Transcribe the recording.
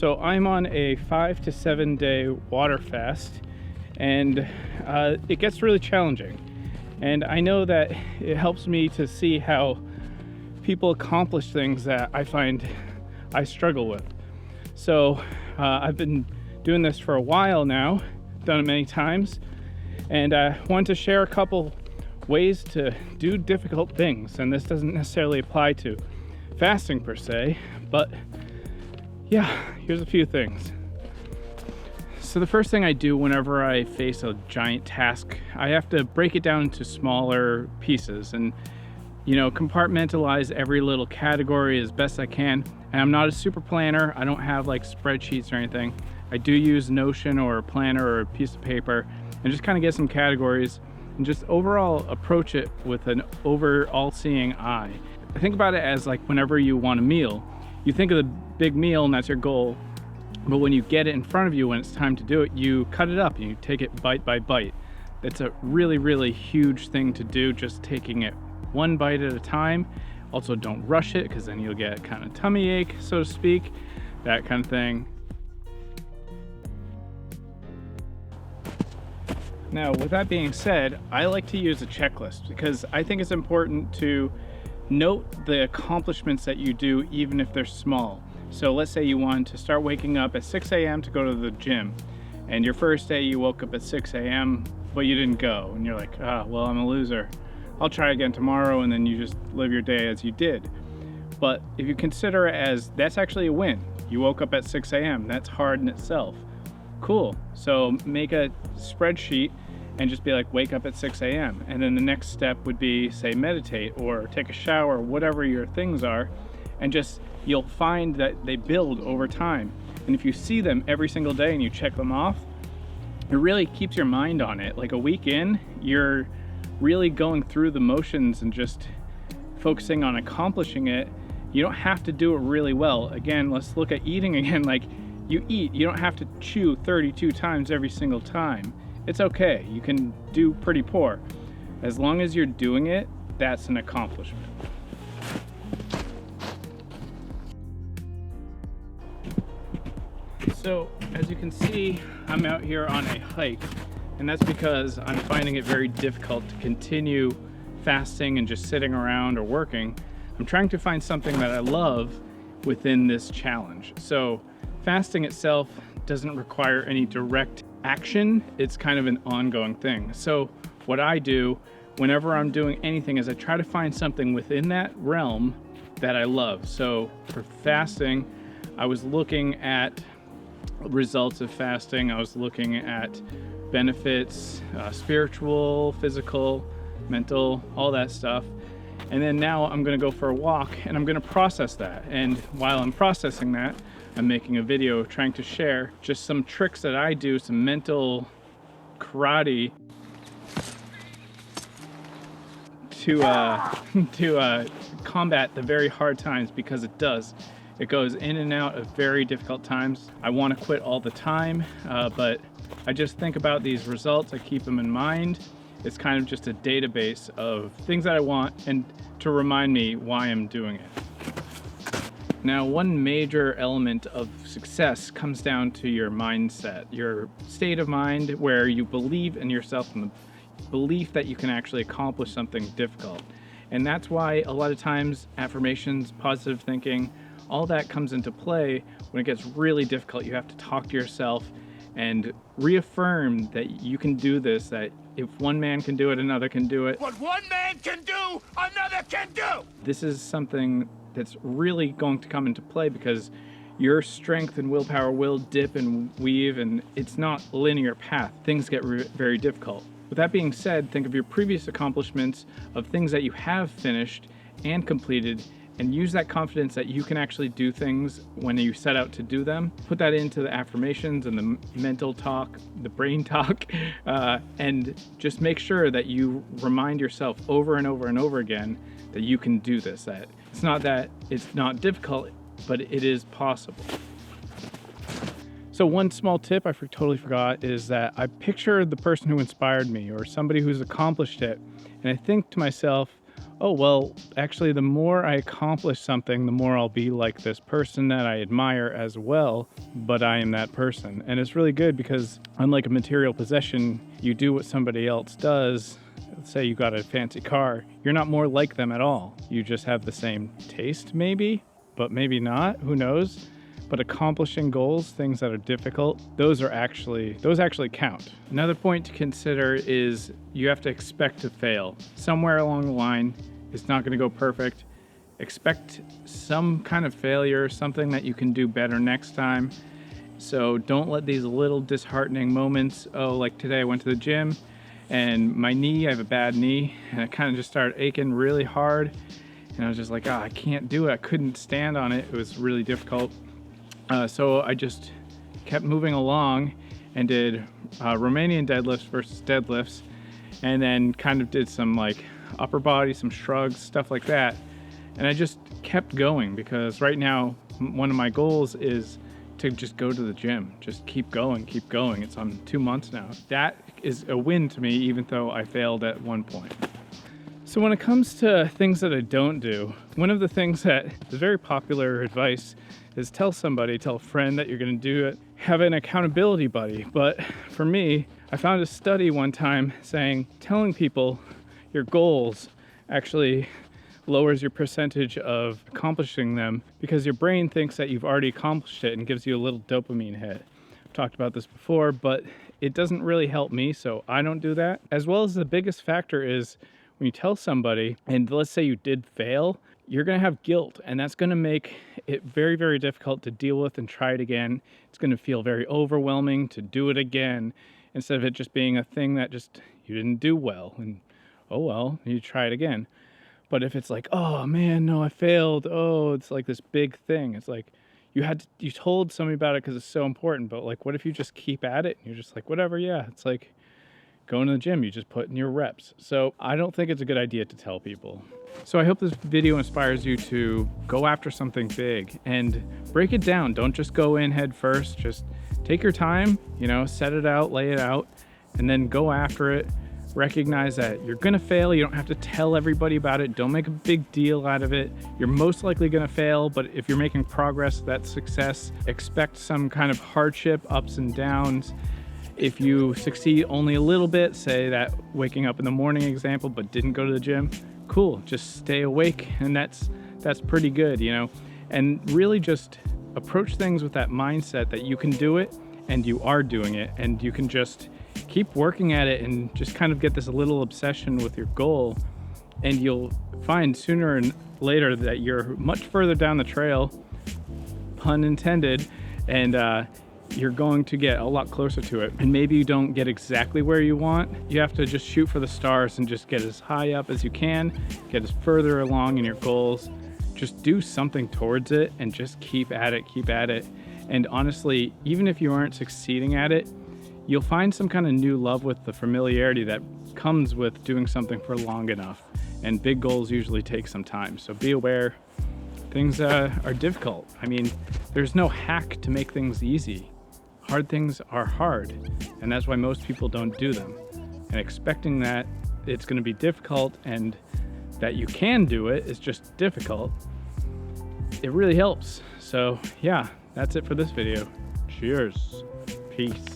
So I'm on a 5 to 7 day water fast, and it gets really challenging. And I know that it helps me to see how people accomplish things that I find I struggle with. So I've been doing this for a while now, done it many times, and I want to share a couple ways to do difficult things. And this doesn't necessarily apply to fasting per se, but yeah, here's a few things. So the first thing I do whenever I face a giant task, I have to break it down into smaller pieces and, compartmentalize every little category as best I can. And I'm not a super planner. I don't have like spreadsheets or anything. I do use Notion or a planner or a piece of paper and just kind of get some categories and just overall approach it with an overall seeing eye. I think about it as like whenever you want a meal, you think of the big meal and that's your goal. But when you get it in front of you, when it's time to do it, you cut it up and you take it bite by bite. That's a really, really huge thing to do, just taking it one bite at a time. Also, don't rush it because then you'll get kind of tummy ache, so to speak, that kind of thing. Now, with that being said, I like to use a checklist because I think it's important to note the accomplishments that you do, even if they're small. So let's say you want to start waking up at 6 a.m. to go to the gym, and your first day you woke up at 6 a.m. but you didn't go, and you're like, well, I'm a loser. I'll try again tomorrow, and then you just live your day as you did. But if you consider it as that's actually a win, you woke up at 6 a.m., that's hard in itself. Cool, so make a spreadsheet and just be like, wake up at 6 a.m. And then the next step would be, say, meditate or take a shower, whatever your things are, and just, you'll find that they build over time. And if you see them every single day and you check them off, it really keeps your mind on it. Like a week in, you're really going through the motions and just focusing on accomplishing it. You don't have to do it really well. Again, let's look at eating again. Like, you eat, you don't have to chew 32 times every single time. It's okay, you can do pretty poor. As long as you're doing it, that's an accomplishment. So, as you can see, I'm out here on a hike, and that's because I'm finding it very difficult to continue fasting and just sitting around or working. I'm trying to find something that I love within this challenge. So, fasting itself doesn't require any direct action. It's kind of an ongoing thing. So what I do whenever I'm doing anything is I try to find something within that realm that I love. So for fasting, I was looking at results of fasting. I was looking at benefits, spiritual, physical, mental, all that stuff. And then now I'm gonna go for a walk and I'm gonna process that. And while I'm processing that, I'm making a video trying to share just some tricks that I do, some mental karate to combat the very hard times, because it does. It goes in and out of very difficult times. I want to quit all the time, but I just think about these results. I keep them in mind. It's kind of just a database of things that I want and to remind me why I'm doing it. Now, one major element of success comes down to your mindset, your state of mind where you believe in yourself and the belief that you can actually accomplish something difficult. And that's why a lot of times affirmations, positive thinking, all that comes into play when it gets really difficult. You have to talk to yourself and reaffirm that you can do this, that if one man can do it, another can do it. What one man can do, another can do! This is something that's really going to come into play because your strength and willpower will dip and weave, and it's not a linear path. Things get very difficult. With that being said, think of your previous accomplishments of things that you have finished and completed, and use that confidence that you can actually do things when you set out to do them. Put that into the affirmations and the mental talk, the brain talk, and just make sure that you remind yourself over and over and over again that you can do this, that it's not difficult, but it is possible. So one small tip I totally forgot is that I picture the person who inspired me or somebody who's accomplished it, and I think to myself, oh, well, actually, the more I accomplish something, the more I'll be like this person that I admire as well, but I am that person. And it's really good because unlike a material possession, you do what somebody else does. Let's say you got a fancy car, you're not more like them at all. You just have the same taste maybe, but maybe not, who knows? But accomplishing goals, things that are difficult, those actually count. Another point to consider is you have to expect to fail. Somewhere along the line, it's not going to go perfect. Expect some kind of failure, something that you can do better next time. So don't let these little disheartening moments, oh, like today I went to the gym and my knee, I have a bad knee, and it kind of just started aching really hard. And I was just like, I can't do it. I couldn't stand on it. It was really difficult. So I just kept moving along and did Romanian deadlifts versus deadlifts, and then kind of did some like upper body, some shrugs, stuff like that. And I just kept going because right now one of my goals is to just go to the gym, just keep going. It's on 2 months now. That is a win to me, even though I failed at one point. So when it comes to things that I don't do, one of the things that is very popular advice is tell a friend that you're going to do it. Have an accountability buddy. But for me, I found a study one time saying telling people your goals actually lowers your percentage of accomplishing them because your brain thinks that you've already accomplished it and gives you a little dopamine hit. I've talked about this before, but it doesn't really help me, so I don't do that. As well as the biggest factor is when you tell somebody, and let's say you did fail, you're going to have guilt, and that's going to make it very, very difficult to deal with and try it again. It's going to feel very overwhelming to do it again instead of it just being a thing that just you didn't do well, and oh well, you try it again. But if it's like, oh man, no, I failed. Oh, it's like this big thing. It's like you told somebody about it because it's so important. But like, what if you just keep at it and you're just like, whatever, yeah. It's like going to the gym, you just put in your reps. So I don't think it's a good idea to tell people. So I hope this video inspires you to go after something big and break it down. Don't just go in head first. Just take your time, set it out, lay it out, and then go after it. Recognize that you're gonna fail. You don't have to tell everybody about it. Don't make a big deal out of it. You're most likely gonna fail, but if you're making progress, that's success. Expect some kind of hardship, ups and downs. If you succeed only a little bit, say that waking up in the morning example, but didn't go to the gym, cool, just stay awake, and that's pretty good, And really just approach things with that mindset that you can do it, and you are doing it, and you can just keep working at it and just kind of get this little obsession with your goal, and you'll find sooner and later that you're much further down the trail, pun intended, and you're going to get a lot closer to it. And maybe you don't get exactly where you want. You have to just shoot for the stars and just get as high up as you can, get as further along in your goals. Just do something towards it and just keep at it. And honestly, even if you aren't succeeding at it, you'll find some kind of new love with the familiarity that comes with doing something for long enough. And big goals usually take some time. So be aware, things are difficult. I mean, there's no hack to make things easy. Hard things are hard, and that's why most people don't do them. And expecting that it's going to be difficult and that you can do it is just difficult, it really helps. So yeah, that's it for this video. Cheers. Peace.